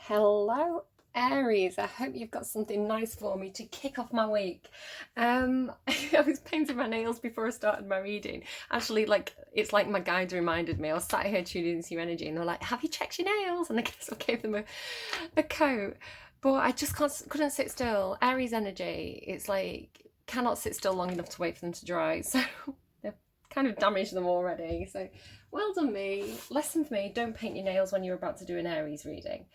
Hello, Aries. I hope you've got something nice for me to kick off my week. I was painting my nails before I started my reading. Actually, it's like my guides reminded me. I was sat here tuning into your energy, and they're like, "Have you checked your nails?" And I guess I gave them a coat, but I just couldn't sit still. Aries energy. It's like cannot sit still long enough to wait for them to dry. So they've kind of damaged them already. So well done me. Lesson for me: don't paint your nails when you're about to do an Aries reading.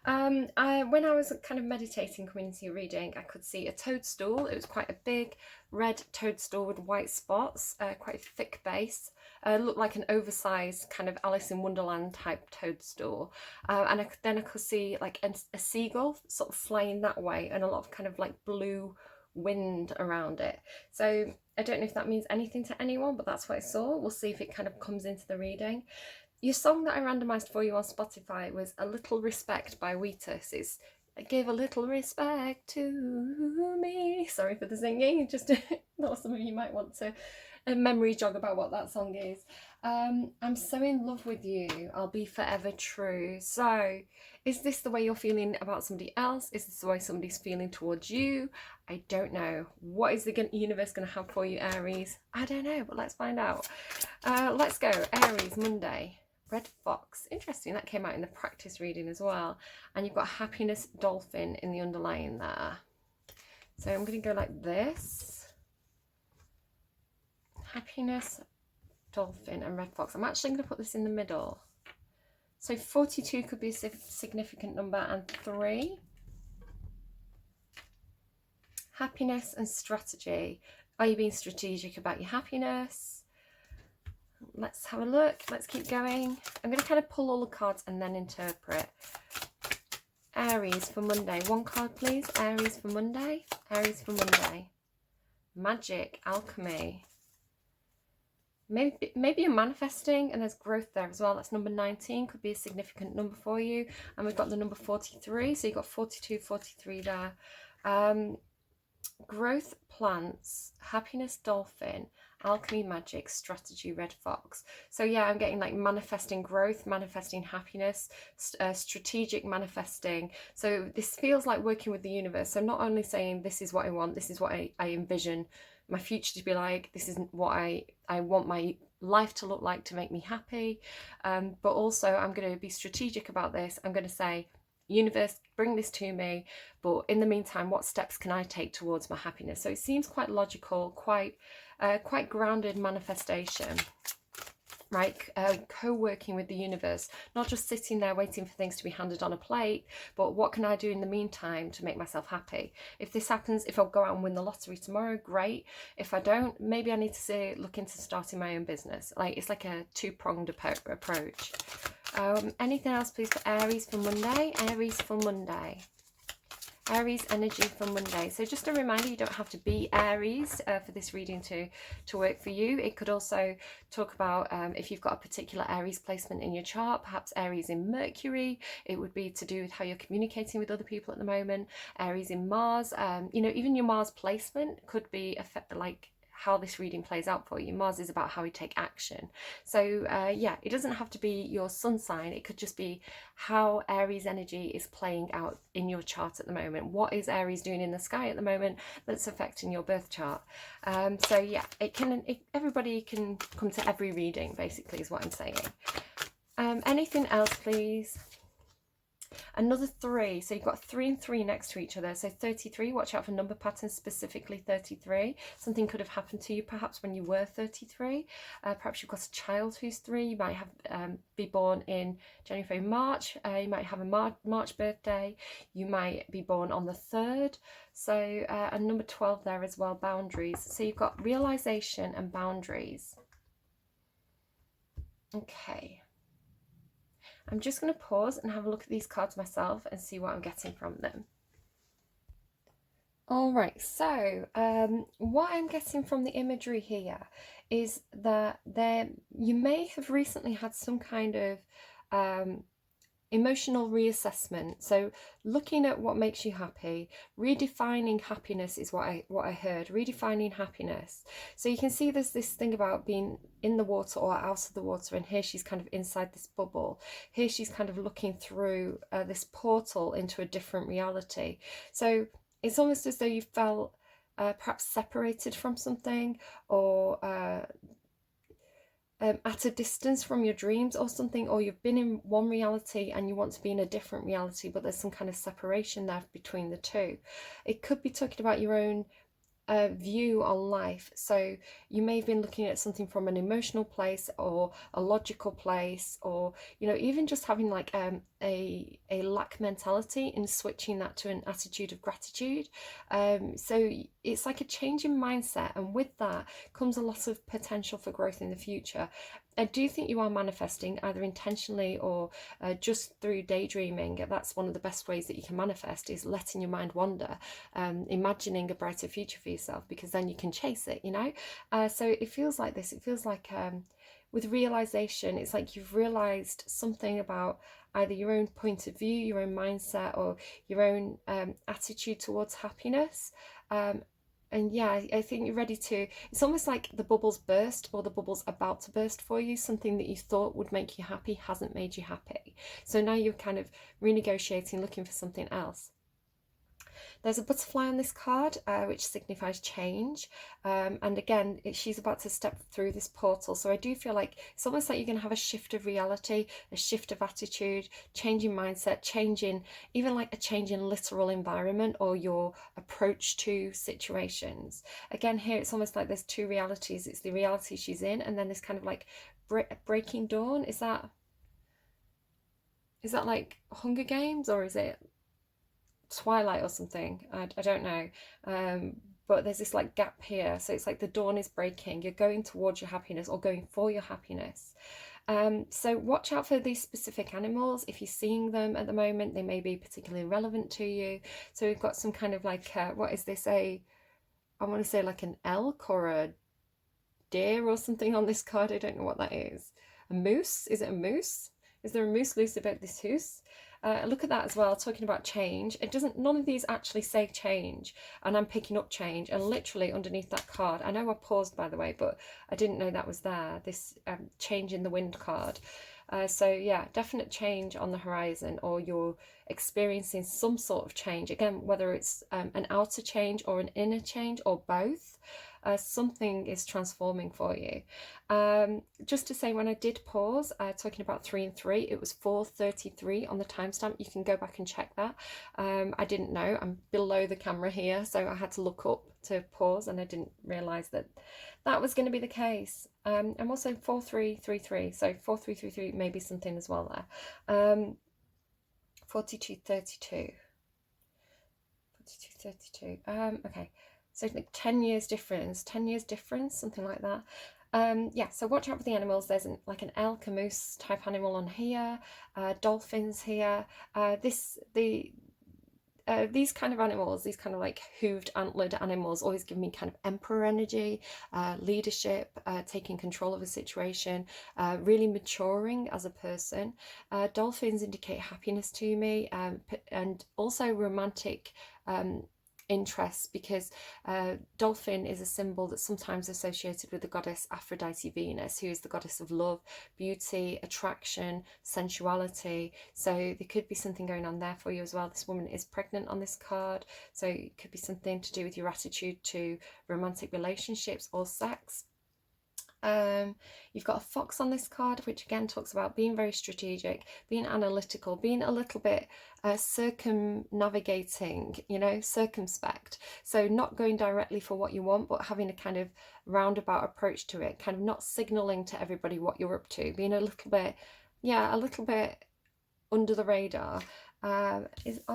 When I was kind of meditating coming into your reading, I could see a toadstool. It was quite a big red toadstool with white spots, quite a thick base. Looked like an oversized kind of Alice in Wonderland type toadstool. And then I could see like a seagull sort of flying that way, and a lot of kind of like blue wind around it. So I don't know if that means anything to anyone, but that's what I saw. We'll see if it kind of comes into the reading. Your song that I randomised for you on Spotify was A Little Respect by Wheatus. It's Give a Little Respect to Me. Sorry for the singing, just thought some of you might want to a memory jog about what that song is. I'm so in love with you. I'll be forever true. So, is this the way you're feeling about somebody else? Is this the way somebody's feeling towards you? I don't know. What is the universe going to have for you, Aries? I don't know, but let's find out. Let's go. Aries, Monday. Red Fox. Interesting, that came out in the practice reading as well. And you've got happiness dolphin in the underlying there. So I'm going to go like this. Happiness dolphin and red fox. I'm actually going to put this in the middle. So 42 could be a significant number, and 3. Happiness and strategy. Are you being strategic about your happiness? Let's have a look. Let's keep going. I'm going to kind of pull all the cards and then interpret. Aries for Monday. One card, please. Aries for Monday. Aries for Monday. Magic, alchemy. Maybe you're manifesting and there's growth there as well. That's number 19. Could be a significant number for you. And we've got the number 43. So you've got 42, 43 there. Growth, plants, happiness, dolphin, alchemy, magic, strategy, red fox. So yeah, I'm getting like manifesting growth, manifesting happiness, strategic manifesting. So this feels like working with the universe. So not only saying this is what I want, this is what I envision my future to be like, this isn't what I want my life to look like to make me happy, but also I'm going to be strategic about this. I'm going to say, universe, bring this to me, but in the meantime, what steps can I take towards my happiness? So it seems quite logical, quite grounded manifestation, right? Co-working with the universe, not just sitting there waiting for things to be handed on a plate, but what can I do in the meantime to make myself happy? If this happens, if I'll go out and win the lottery tomorrow, great. If I don't, maybe I need to look into starting my own business. Like it's like a two-pronged approach. Anything else, please, for Aries for Monday? Aries for Monday. Aries energy for Monday. So just a reminder, you don't have to be Aries for this reading to work for you. It could also talk about if you've got a particular Aries placement in your chart, perhaps Aries in Mercury. It would be to do with how you're communicating with other people at the moment. Aries in Mars. Even your Mars placement could be like how this reading plays out for you. Mars is about how we take action. So yeah, it doesn't have to be your sun sign. It could just be how Aries energy is playing out in your chart at the moment. What is Aries doing in the sky at the moment that's affecting your birth chart? So yeah, everybody can come to every reading, basically, is what I'm saying. Anything else, please? Another 3, so you've got 3 and 3 next to each other. So 33, watch out for number patterns, specifically 33. Something could have happened to you perhaps when you were 33. Perhaps you've got a child who's 3. You might have be born in January, February, March. You might have a March birthday. You might be born on the 3rd. So and number 12 there as well, boundaries. So you've got realization and boundaries. Okay. I'm just going to pause and have a look at these cards myself and see what I'm getting from them. All right, so what I'm getting from the imagery here is that you may have recently had some kind of emotional reassessment. So looking at what makes you happy, redefining happiness is what I heard. Redefining happiness. So you can see there's this thing about being in the water or out of the water, and here she's kind of inside this bubble. Here she's kind of looking through this portal into a different reality. So it's almost as though you felt perhaps separated from something, or at a distance from your dreams or something, or you've been in one reality and you want to be in a different reality, but there's some kind of separation there between the two. It could be talking about your own view on life. So you may have been looking at something from an emotional place or a logical place, or even just having like a lack mentality and switching that to an attitude of gratitude. So it's like a change in mindset, and with that comes a lot of potential for growth in the future. I do think you are manifesting either intentionally or just through daydreaming. That's one of the best ways that you can manifest, is letting your mind wander, imagining a brighter future for yourself, because then you can chase it, So it feels like this. It feels like with realization, it's like you've realized something about either your own point of view, your own mindset, or your own attitude towards happiness. And yeah, I think you're ready to, it's almost like the bubble's burst, or the bubble's about to burst for you. Something that you thought would make you happy hasn't made you happy. So now you're kind of renegotiating, looking for something else. There's a butterfly on this card, which signifies change. And again, she's about to step through this portal. So I do feel like it's almost like you're going to have a shift of reality, a shift of attitude, changing mindset, even like a change in literal environment or your approach to situations. Again, here it's almost like there's two realities. It's the reality she's in, and then this kind of like breaking dawn. Is that like Hunger Games, or is it Twilight or something? I don't know. But there's this like gap here. So it's like the dawn is breaking. You're going towards your happiness, or going for your happiness. So watch out for these specific animals. If you're seeing them at the moment, they may be particularly relevant to you. So we've got some kind of like, what is this? I want to say like an elk or a deer or something on this card. I don't know what that is. A moose? Is it a moose? Is there a moose loose about this house? Look at that as well, talking about change. None of these actually say change, and I'm picking up change. And literally underneath that card, I know I paused by the way, but I didn't know that was there, this change in the wind card. So yeah, definite change on the horizon, or you're experiencing some sort of change. Again, whether it's an outer change or an inner change, or both. Something is transforming for you. Just to say, when I did pause, talking about 3 and 3, it was 4:33 on the timestamp. You can go back and check that. I didn't know. I'm below the camera here, so I had to look up to pause, and I didn't realise that was going to be the case. I'm also 4:3:33, so 4:3:33 may be something as well there. 42:32. 42:32. Okay. So like 10 years difference, something like that. Yeah, so watch out for the animals. There's like an elk, a moose type animal on here, dolphins here. These kind of animals, these kind of like hooved, antlered animals, always give me kind of emperor energy, leadership, taking control of a situation, really maturing as a person. Dolphins indicate happiness to me, and also romantic interests, because dolphin is a symbol that's sometimes associated with the goddess Aphrodite Venus, who is the goddess of love, beauty, attraction, sensuality. So there could be something going on there for you as well. This woman is pregnant on this card, so it could be something to do with your attitude to romantic relationships or sex. You've got a fox on this card, which again talks about being very strategic, being analytical, being a little bit circumnavigating, circumspect. So not going directly for what you want, but having a kind of roundabout approach to it, kind of not signaling to everybody what you're up to, being a little bit under the radar. Are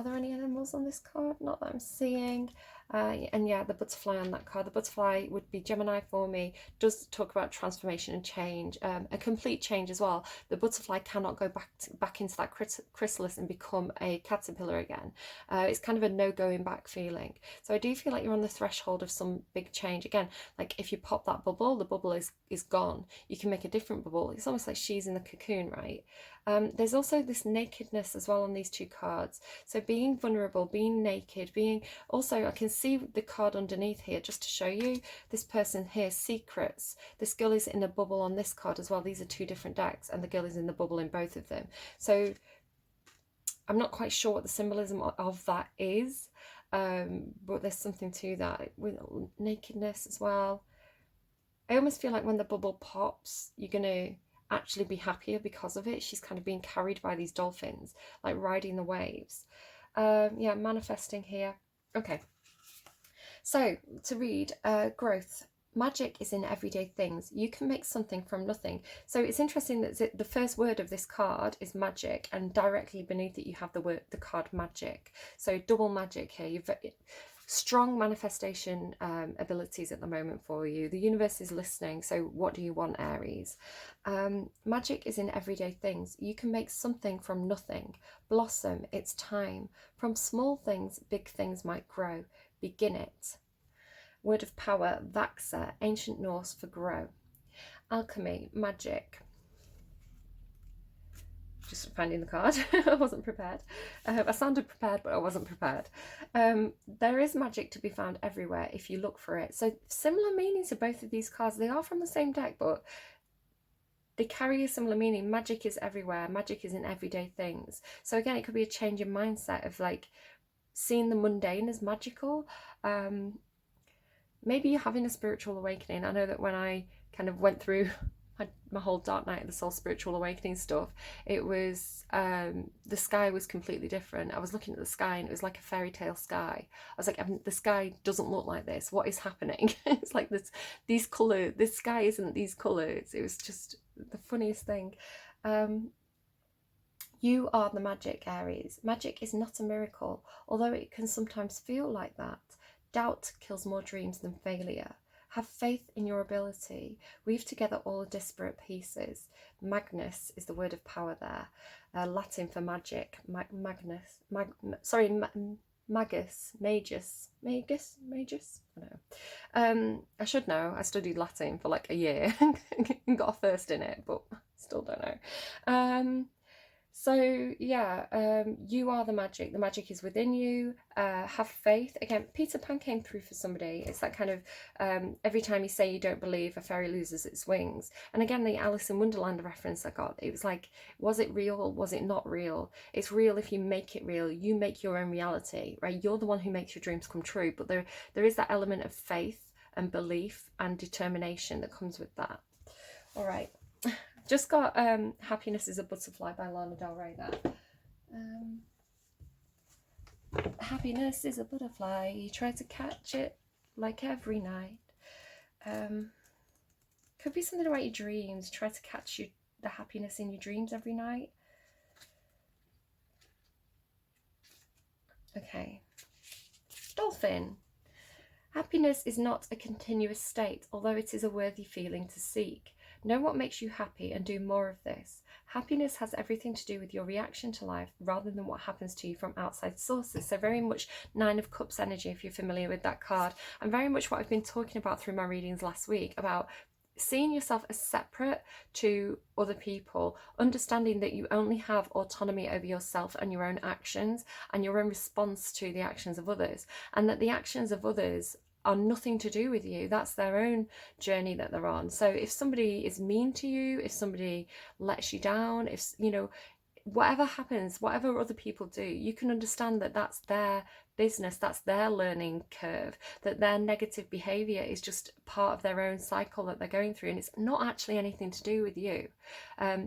there any animals on this card? Not that I'm seeing. And yeah, the butterfly on that card. The butterfly would be Gemini for me. Does talk about transformation and change, a complete change as well. The butterfly cannot go back into that chrysalis and become a caterpillar again. It's kind of a no going back feeling. So I do feel like you're on the threshold of some big change. Again, like if you pop that bubble, the bubble is gone. You can make a different bubble. It's almost like she's in the cocoon, right? There's also this nakedness as well on these two cards. So being vulnerable, being naked, being also, I can see the card underneath here just to show you this person here, secrets. This girl is in a bubble on this card as well. These are two different decks and the girl is in the bubble in both of them. So I'm not quite sure what the symbolism of that is, but there's something to that with nakedness as well. I almost feel like when the bubble pops, you're going to actually be happier because of it. She's kind of being carried by these dolphins, like riding the waves. Yeah, manifesting here. Okay. So to read, growth. Magic is in everyday things. You can make something from nothing. So it's interesting that the first word of this card is magic, and directly beneath it you have the card magic. So double magic here. You've strong manifestation abilities at the moment for you. The universe is listening. So what do you want, Aries? Magic is in everyday things. You can make something from nothing. Blossom. It's time. From small things, big things might grow. Begin it. Word of power, Vaxa, ancient Norse for grow. Alchemy, magic. Just finding the card. I wasn't prepared. I sounded prepared, but I wasn't prepared. There is magic to be found everywhere if you look for it. So similar meanings to both of these cards. They are from the same deck, but they carry a similar meaning. Magic is everywhere. Magic is in everyday things. So again, it could be a change in mindset of like seeing the mundane as magical. Maybe you're having a spiritual awakening. I know that when I kind of went through my whole Dark Night of the Soul spiritual awakening stuff, it was the sky was completely different. I was looking at the sky and it was like a fairy tale sky. I was like, the sky doesn't look like this. What is happening? It's like these colours. This sky isn't these colours. It was just the funniest thing. You are the magic, Aries. Magic is not a miracle, although it can sometimes feel like that. Doubt kills more dreams than failure. Have faith in your ability. Weave together all the disparate pieces. Magnus is the word of power there. Latin for magic. Magus. I don't know. I should know. I studied Latin for like a year and got a first in it, but still don't know. So yeah, you are the magic. The magic is within you. Have faith. Again, Peter Pan came through for somebody. It's that kind of every time you say you don't believe, a fairy loses its wings. And again, the Alice in Wonderland reference I got, it was like, was it real? Was it not real? It's real if you make it real. You make your own reality, right? You're the one who makes your dreams come true. But there is that element of faith and belief and determination that comes with that. All right. Just got Happiness is a Butterfly by Lana Del Rey there. Happiness is a butterfly, you try to catch it like every night. Could be something about your dreams, try to catch the happiness in your dreams every night. Okay. Dolphin. Happiness is not a continuous state, although it is a worthy feeling to seek. Know what makes you happy and do more of this. Happiness has everything to do with your reaction to life rather than what happens to you from outside sources. So very much Nine of Cups energy, if you're familiar with that card. And very much what I've been talking about through my readings last week about seeing yourself as separate to other people, understanding that you only have autonomy over yourself and your own actions and your own response to the actions of others, and that the actions of others are nothing to do with you. That's their own journey that they're on. So if somebody is mean to you, if somebody lets you down, if whatever happens, whatever other people do, you can understand that that's their business, that's their learning curve, that their negative behavior is just part of their own cycle that they're going through, and it's not actually anything to do with you.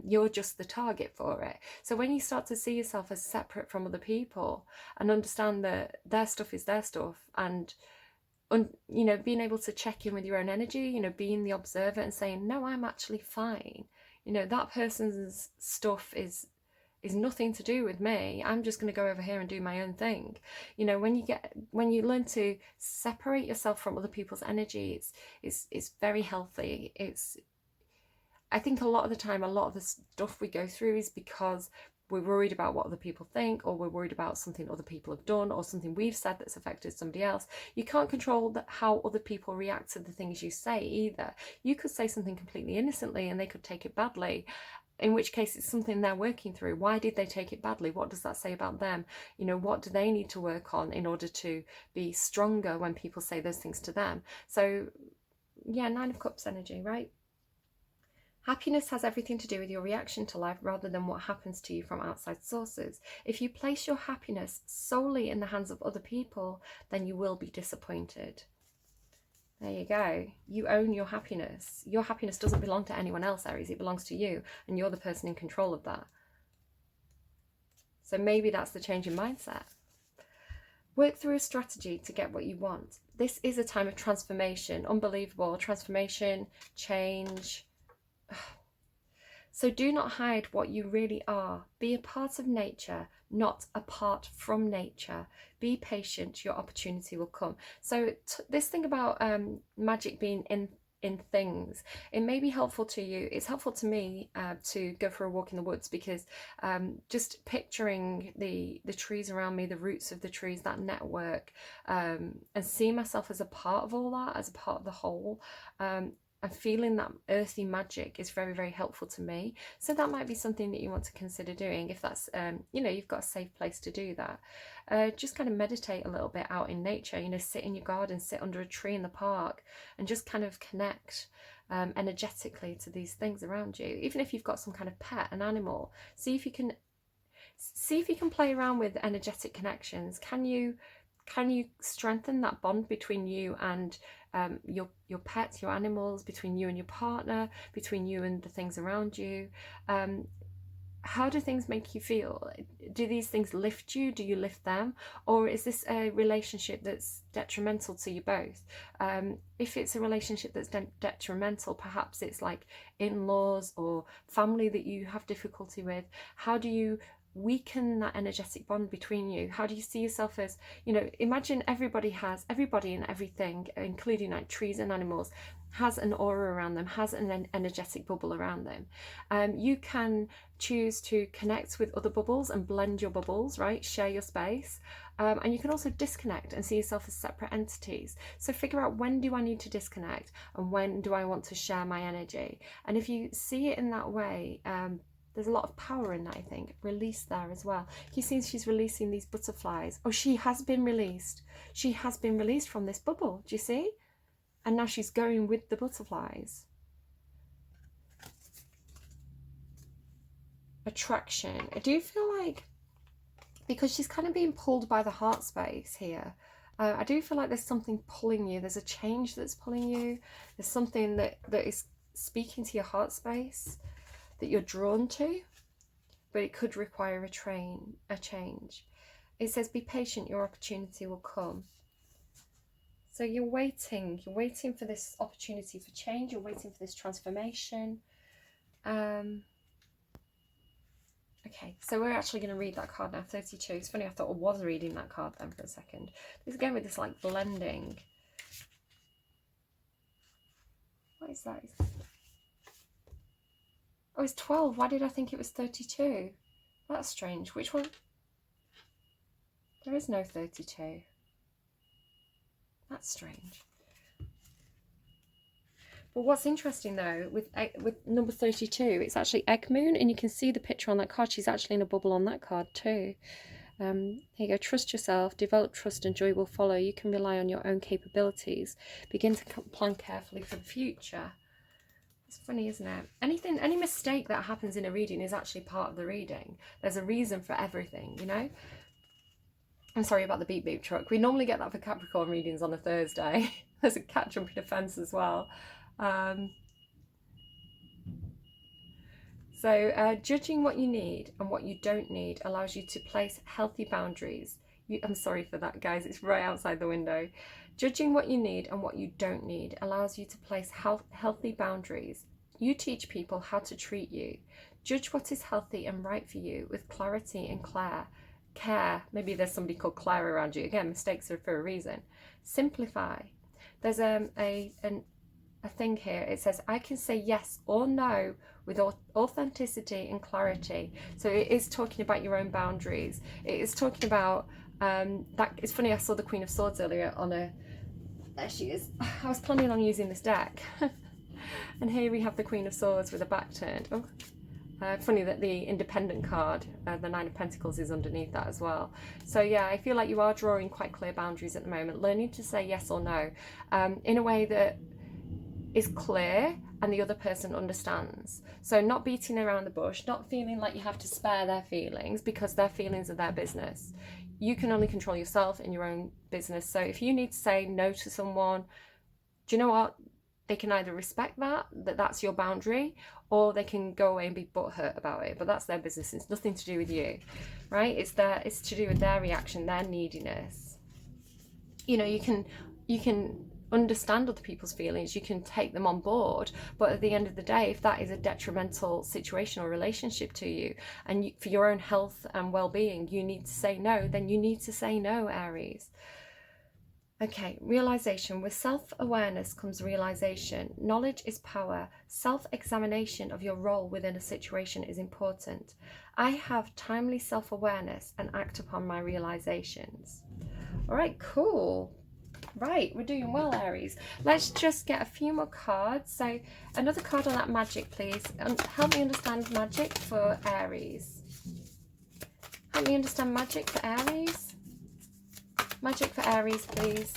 You're just the target for it. So when you start to see yourself as separate from other people and understand that their stuff is their stuff, and being able to check in with your own energy, being the observer and saying, no, I'm actually fine. That person's stuff is is nothing to do with me. I'm just going to go over here and do my own thing. You know, when you learn to separate yourself from other people's energies, it's very healthy. I think a lot of the time, a lot of the stuff we go through is because we're worried about what other people think, or we're worried about something other people have done, or something we've said that's affected somebody else. You can't control how other people react to the things you say either. You could say something completely innocently and they could take it badly, in which case it's something they're working through. Why did they take it badly? What does that say about them? You know, what do they need to work on in order to be stronger when people say those things to them? So yeah, Nine of Cups energy, right? Happiness has everything to do with your reaction to life rather than what happens to you from outside sources. If you place your happiness solely in the hands of other people, then you will be disappointed. There you go. You own your happiness. Your happiness doesn't belong to anyone else, Aries. It belongs to you, and you're the person in control of that. So maybe that's the change in mindset. Work through a strategy to get what you want. This is a time of transformation. Unbelievable. Transformation, change. So do not hide what you really are. Be a part of nature, not apart from nature. Be patient, your opportunity will come. So this thing about magic being in things, it may be helpful to you. It's helpful to me to go for a walk in the woods, because just picturing the trees around me, the roots of the trees, that network, and see myself as a part of all that, as a part of the whole, and feeling that earthy magic is very, very helpful to me. So that might be something that you want to consider doing if that's, you know, you've got a safe place to do that. Just kind of meditate a little bit out in nature, you know, sit in your garden, sit under a tree in the park, and just kind of connect energetically to these things around you. Even if you've got some kind of pet, an animal, see if you can play around with energetic connections. Can you strengthen that bond between you and your pets, your animals, between you and your partner, between you and the things around you? How do things make you feel? Do these things lift you? Do you lift them? Or is this a relationship that's detrimental to you both? If it's a relationship that's detrimental, perhaps it's like in-laws or family that you have difficulty with. How do you weaken that energetic bond between you? How do you see yourself as, you know, imagine everybody and everything, including like trees and animals, has an aura around them, has an energetic bubble around them. You can choose to connect with other bubbles and blend your bubbles, right? Share your space. And you can also disconnect and see yourself as separate entities. So figure out, when do I need to disconnect and when do I want to share my energy? And if you see it in that way, there's a lot of power in that, I think. Release there as well. You see she's releasing these butterflies. Oh, she has been released. She has been released from this bubble. Do you see? And now she's going with the butterflies. Attraction. I do feel like, because she's kind of being pulled by the heart space here, I do feel like there's something pulling you. There's a change that's pulling you. There's something that is speaking to your heart space that you're drawn to, but it could require a change. It says, be patient, your opportunity will come. So you're waiting for this opportunity for change, you're waiting for this transformation. Okay, so we're actually going to read that card now, 32. It's funny, I thought I was reading that card then for a second. This again with this like blending. What is that? Oh, it's 12. Why did I think it was 32? That's strange. Which one? There is no 32. That's strange. But what's interesting though, with number 32, it's actually Egg Moon, and you can see the picture on that card. She's actually in a bubble on that card too. Here you go. Trust yourself, develop trust, and joy will follow. You can rely on your own capabilities. Begin to plan carefully for the future. It's funny, isn't it? Any mistake that happens in a reading is actually part of the reading. There's a reason for everything, you know? I'm sorry about the beep beep truck. We normally get that for Capricorn readings on a Thursday. There's a cat jumping a fence as well. Judging what you need and what you don't need allows you to place healthy boundaries. I'm sorry for that, guys. It's right outside the window. Judging what you need and what you don't need allows you to place healthy boundaries. You teach people how to treat you. Judge what is healthy and right for you with clarity and care. Maybe there's somebody called Claire around you. Again, mistakes are for a reason. Simplify. There's a thing here. It says, I can say yes or no with authenticity and clarity. So it is talking about your own boundaries. It is talking about that. It's funny, I saw the Queen of Swords earlier on a, there she is. I was planning on using this deck. And here we have the Queen of Swords with her back turned. Oh, funny that the Independent card, the Nine of Pentacles, is underneath that as well. So yeah, I feel like you are drawing quite clear boundaries at the moment, learning to say yes or no in a way that is clear and the other person understands. So not beating around the bush, not feeling like you have to spare their feelings, because their feelings are their business. You can only control yourself in your own business. So if you need to say no to someone, do you know what? They can either respect that's your boundary, or they can go away and be butthurt about it. But that's their business. It's nothing to do with you, right? It's to do with their reaction, their neediness. You know, you can understand other people's feelings, you can take them on board, but at the end of the day, if that is a detrimental situation or relationship to you, and for your own health and well-being, you need to say no, then you need to say no, Aries. Okay, realization. With self-awareness comes realization. Knowledge is power. Self-examination of your role within a situation is important. I have timely self-awareness and act upon my realizations. All right, cool. Right, we're doing well, Aries. Let's just get a few more cards. So another card on that magic, please. Help me understand magic for Aries. Help me understand magic for Aries. Magic for Aries, please.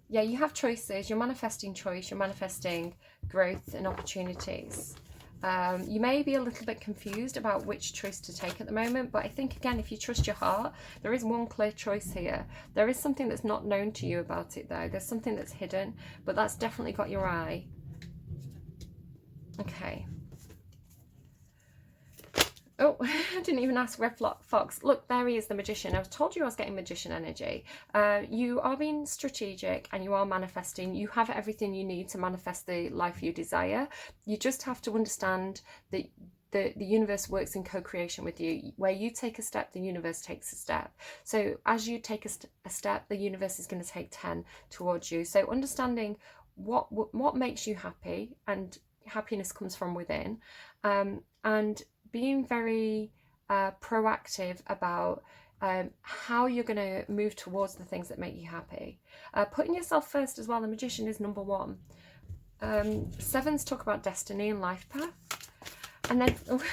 Yeah, you have choices. You're manifesting choice. You're manifesting growth and opportunities. You may be a little bit confused about which choice to take at the moment, but I think, again, if you trust your heart, there is one clear choice here. There is something that's not known to you about it, though. There's something that's hidden, but that's definitely got your eye. Okay. Oh, I didn't even ask Red Fox. Look, there he is, the Magician. I told you I was getting Magician energy. You are being strategic and you are manifesting. You have everything you need to manifest the life you desire. You just have to understand that the universe works in co-creation with you. Where you take a step, the universe takes a step. So as you take a step, the universe is going to take 10 towards you. So understanding what makes you happy, and happiness comes from within, and being very proactive about how you're going to move towards the things that make you happy. Putting yourself first as well. The Magician is number one. Sevens talk about destiny and life path. And then, oh,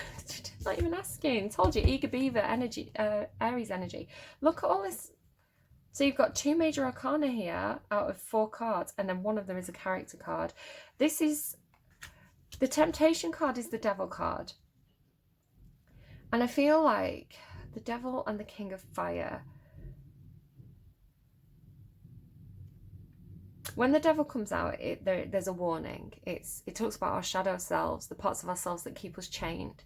not even asking. Told you, eager beaver energy, Aries energy. Look at all this. So you've got 2 major arcana here out of 4 cards, and then one of them is a character card. This is, the Temptation card is the Devil card. And I feel like the Devil and the King of Fire. When the Devil comes out, there's a warning. It talks about our shadow selves, the parts of ourselves that keep us chained.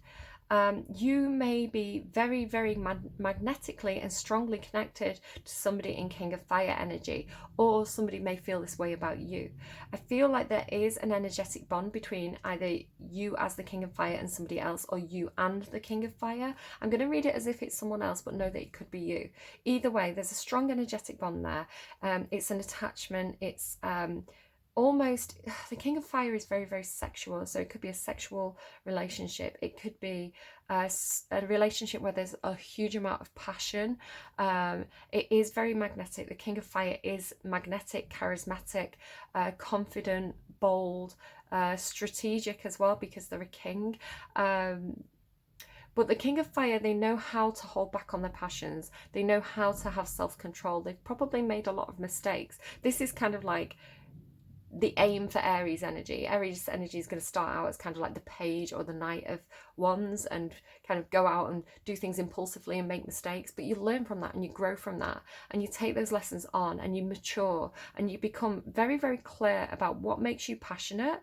You may be very, very magnetically and strongly connected to somebody in King of Fire energy, or somebody may feel this way about you. I feel like there is an energetic bond between either you as the King of Fire and somebody else, or you and the King of Fire. I'm going to read it as if it's someone else, but know that it could be you. Either way, there's a strong energetic bond there. It's an attachment. It's almost, the King of Fire is very, very sexual, so it could be a sexual relationship. It could be a relationship where there's a huge amount of passion. It is very magnetic. The King of Fire is magnetic, charismatic, confident, bold, strategic as well, because they're a king. But the King of Fire, they know how to hold back on their passions. They know how to have self-control. They've probably made a lot of mistakes. This is kind of like the aim for Aries energy. Aries energy is going to start out as kind of like the Page or the Knight of Wands, and kind of go out and do things impulsively and make mistakes, but you learn from that and you grow from that, and you take those lessons on and you mature and you become very, very clear about what makes you passionate,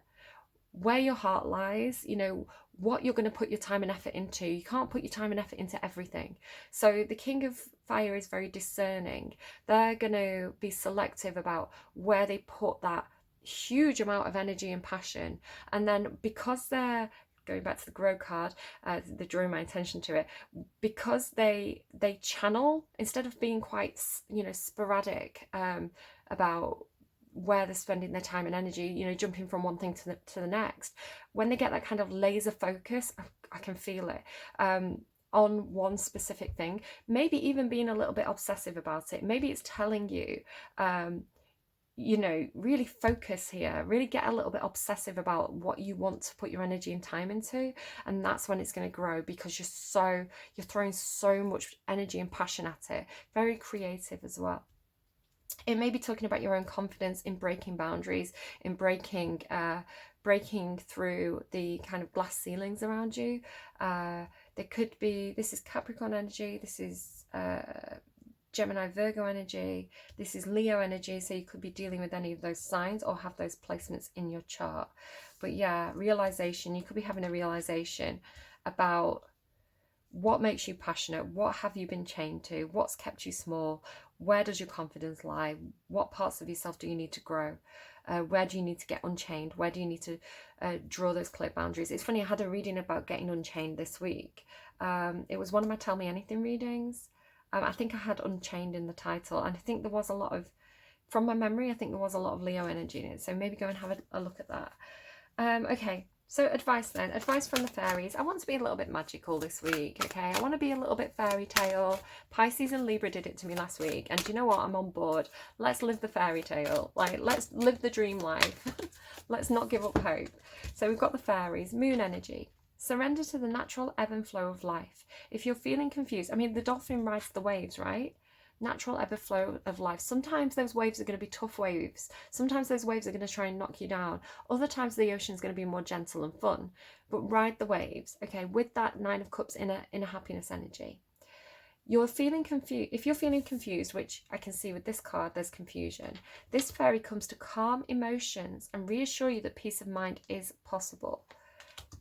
where your heart lies, you know, what you're going to put your time and effort into. You can't put your time and effort into everything. So the King of Fire is very discerning. They're going to be selective about where they put that huge amount of energy and passion. And then because they're going back to the grow card, the drawing my attention to it, because they channel, instead of being quite, you know, sporadic about where they're spending their time and energy, you know, jumping from one thing to the next. When they get that kind of laser focus, I can feel it, on one specific thing, maybe even being a little bit obsessive about it. Maybe it's telling you, you know, really focus here, really get a little bit obsessive about what you want to put your energy and time into, and that's when it's going to grow, because you're throwing so much energy and passion at it. Very creative as well. It may be talking about your own confidence in breaking boundaries, in breaking through the kind of glass ceilings around you. There could be, this is Capricorn energy, this is Gemini, Virgo energy, this is Leo energy, so you could be dealing with any of those signs or have those placements in your chart. But yeah, realization, you could be having a realization about what makes you passionate, what have you been chained to, what's kept you small, where does your confidence lie, what parts of yourself do you need to grow, where do you need to get unchained, where do you need to draw those clear boundaries. It's funny, I had a reading about getting unchained this week. It was one of my Tell Me Anything readings. I think I had Unchained in the title, and I think there was a lot of, from my memory, I think there was a lot of Leo energy in it, so maybe go and have a look at that. Okay, so advice then. Advice from the fairies. I want to be a little bit magical this week, okay? I want to be a little bit fairy tale. Pisces and Libra did it to me last week, and do you know what? I'm on board. Let's live the fairy tale. Like, let's live the dream life. Let's not give up hope. So we've got the fairies, moon energy. Surrender to the natural ebb and flow of life. If you're feeling confused, I mean, the dolphin rides the waves, right? Natural ebb and flow of life. Sometimes those waves are going to be tough waves. Sometimes those waves are going to try and knock you down. Other times the ocean is going to be more gentle and fun. But ride the waves, okay, with that Nine of Cups in a happiness energy. You're feeling confused. If you're feeling confused, which I can see with this card, there's confusion. This fairy comes to calm emotions and reassure you that peace of mind is possible.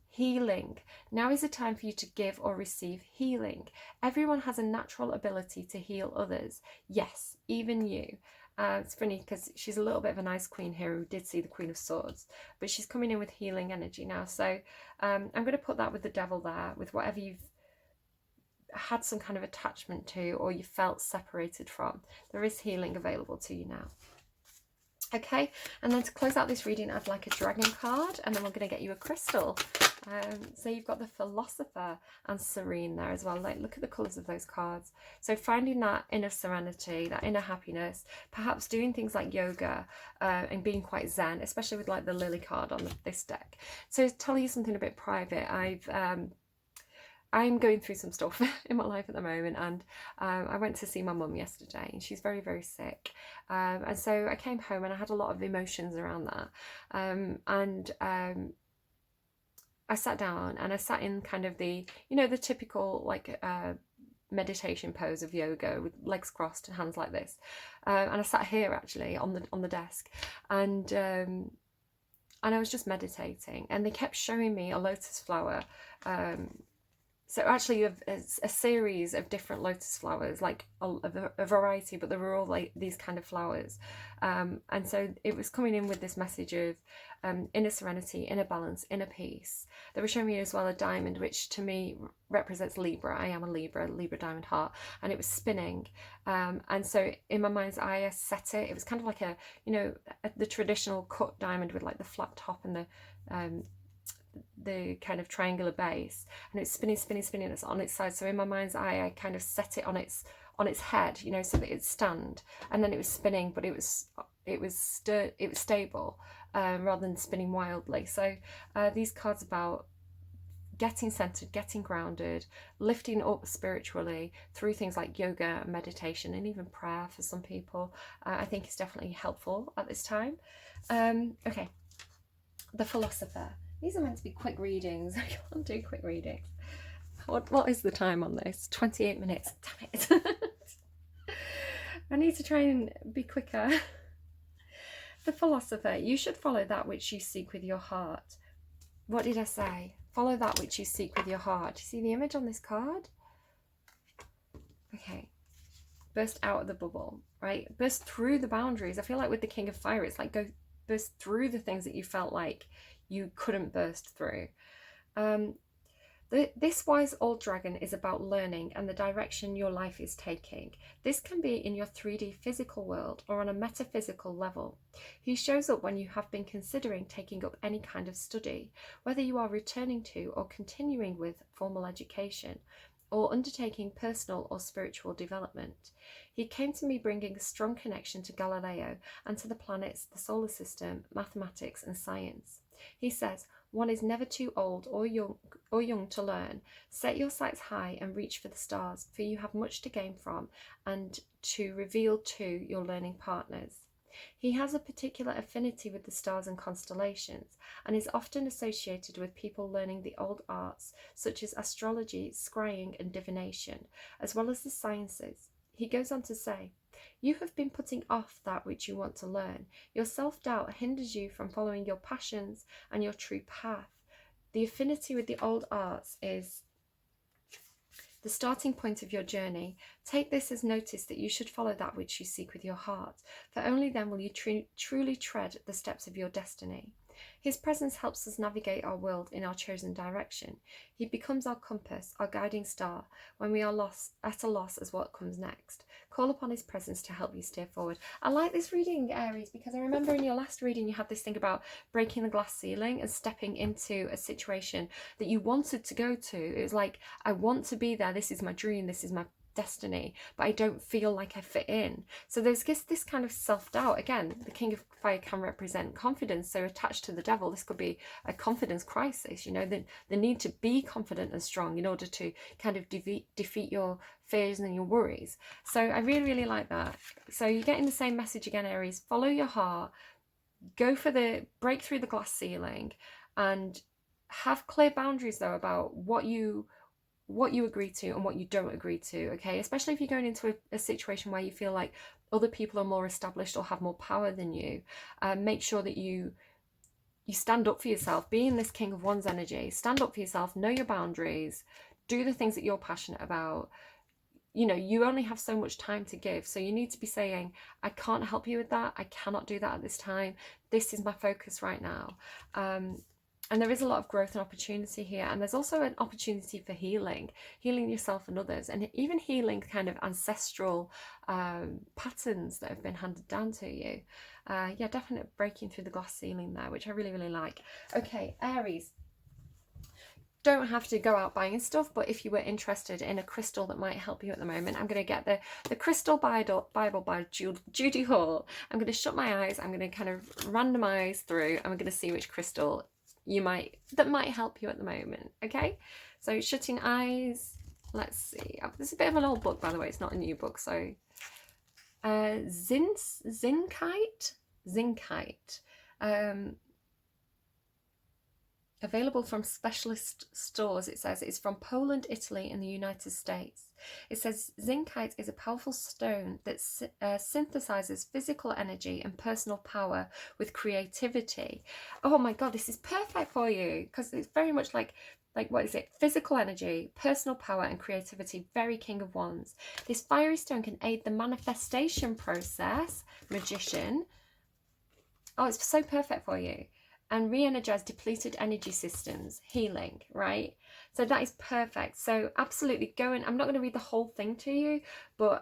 Healing. Now is the time for you to give or receive healing. Everyone has a natural ability to heal others. Yes, even you. It's funny because she's a little bit of an ice queen here who did see the Queen of Swords, but she's coming in with healing energy now. So I'm going to put that with the devil there, with whatever you've had some kind of attachment to or you felt separated from. There is healing available to you now. Okay, and then to close out this reading, I'd like a dragon card, and then we're going to get you a crystal. So you've got the Philosopher and Serene there as well. Like, look at the colours of those cards. So finding that inner serenity, that inner happiness, perhaps doing things like yoga and being quite zen, especially with like the Lily card on this deck. So to tell you something a bit private, I'm going through some stuff in my life at the moment, and I went to see my mum yesterday, and she's very, very sick. And so I came home and I had a lot of emotions around that. I sat down and I sat in kind of the, you know, the typical like meditation pose of yoga with legs crossed and hands like this. And I sat here actually on the desk, and I was just meditating, and they kept showing me a lotus flower. So actually you have a series of different lotus flowers, like a variety, but they were all like these kind of flowers. And so it was coming in with this message of inner serenity, inner balance, inner peace. They were showing me as well a diamond, which to me represents Libra. I am a Libra diamond heart, and it was spinning. And so in my mind's eye, I set it. It was kind of like a, you know, the traditional cut diamond with like the flat top and the kind of triangular base, and it's spinning it's on its side. So in my mind's eye, I kind of set it on its head, you know, so that it'd stand, and then it was spinning, but it was stable, rather than spinning wildly. So these cards about getting centered, getting grounded, lifting up spiritually through things like yoga, meditation, and even prayer for some people, I think is definitely helpful at this time. Okay, the Philosopher. These are meant to be quick readings. I can't do quick readings. What is the time on this? 28 minutes. Damn it. I need to try and be quicker. The Philosopher. You should follow that which you seek with your heart. What did I say? Follow that which you seek with your heart. You see the image on this card? Okay. Burst out of the bubble, right? Burst through the boundaries. I feel like with the King of Fire, it's like go burst through the things that you felt like you couldn't burst through. This wise old dragon is about learning and the direction your life is taking. This can be in your 3D physical world or on a metaphysical level. He shows up when you have been considering taking up any kind of study, whether you are returning to or continuing with formal education, or undertaking personal or spiritual development. He came to me bringing a strong connection to Galileo and to the planets, the solar system, mathematics, and science. He says, one is never too old or young to learn. Set your sights high and reach for the stars, for you have much to gain from and to reveal to your learning partners. He has a particular affinity with the stars and constellations, and is often associated with people learning the old arts, such as astrology, scrying, and divination, as well as the sciences. He goes on to say, you have been putting off that which you want to learn. Your self-doubt hinders you from following your passions and your true path. The affinity with the old arts is the starting point of your journey. Take this as notice that you should follow that which you seek with your heart, for only then will you truly tread the steps of your destiny. His presence helps us navigate our world in our chosen direction. He becomes our compass, our guiding star, when we are at a loss as what comes next. Call upon his presence to help you steer forward. I like this reading, Aries, because I remember in your last reading you had this thing about breaking the glass ceiling and stepping into a situation that you wanted to go to. It was like, I want to be there, this is my dream, this is my destiny, but I don't feel like I fit in. So there's this kind of self-doubt. Again, the King of Fire can represent confidence, so attached to the devil, this could be a confidence crisis, you know, the need to be confident and strong in order to kind of defeat your fears and your worries. So I really like that. So you're getting the same message again, Aries. Follow your heart, go for the break through the glass ceiling, and have clear boundaries though about what you agree to and what you don't agree to, okay? Especially if you're going into a situation where you feel like other people are more established or have more power than you. Make sure that you stand up for yourself. Be in this King of Wands energy. Stand up for yourself. Know your boundaries. Do the things that you're passionate about. You know, you only have so much time to give. So you need to be saying, I can't help you with that. I cannot do that at this time. This is my focus right now. And there is a lot of growth and opportunity here. And there's also an opportunity for healing yourself and others, and even healing kind of ancestral patterns that have been handed down to you. Yeah, definitely breaking through the glass ceiling there, which I really like. Okay, Aries. Don't have to go out buying stuff, but if you were interested in a crystal that might help you at the moment, I'm going to get the Crystal Bible by Judy Hall. I'm going to shut my eyes. I'm going to kind of randomize through, and we're going to see which crystal that might help you at the moment. Okay, so shutting eyes. Let's see. Oh, this is a bit of an old book, by the way. It's not a new book. So Zincite. Available from specialist stores. It says it's from Poland, Italy, and the United States. It says zincite is a powerful stone that synthesizes physical energy and personal power with creativity. Oh my god, this is perfect for you, because it's very much like what is it? Physical energy, personal power, and creativity. Very King of Wands. This fiery stone can aid the manifestation process. Magician. Oh, it's so perfect for you. And re-energize depleted energy systems, healing, right? So that is perfect. So absolutely go and I'm not going to read the whole thing to you, but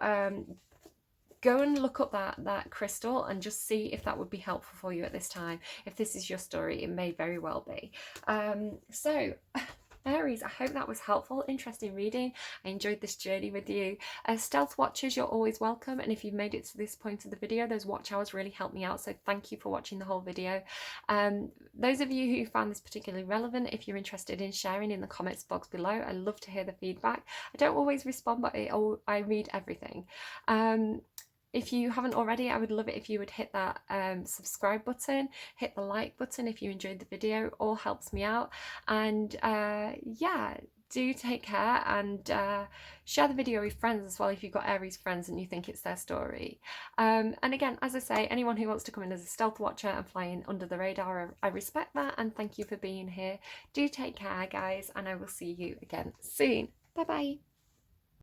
go and look up that crystal and just see if that would be helpful for you at this time. If this is your story, it may very well be. So Aries, I hope that was helpful, interesting reading. I enjoyed this journey with you. Stealth watchers, you're always welcome, and if you've made it to this point of the video, those watch hours really help me out, so thank you for watching the whole video. Those of you who found this particularly relevant, if you're interested in sharing in the comments box below, I love to hear the feedback. I don't always respond, but I read everything. If you haven't already, I would love it if you would hit that subscribe button, hit the like button if you enjoyed the video. It all helps me out. And yeah, do take care, and share the video with friends as well if you've got Aries friends and you think it's their story. And again, as I say, anyone who wants to come in as a stealth watcher and flying under the radar, I respect that, and thank you for being here. Do take care, guys, and I will see you again soon. Bye bye.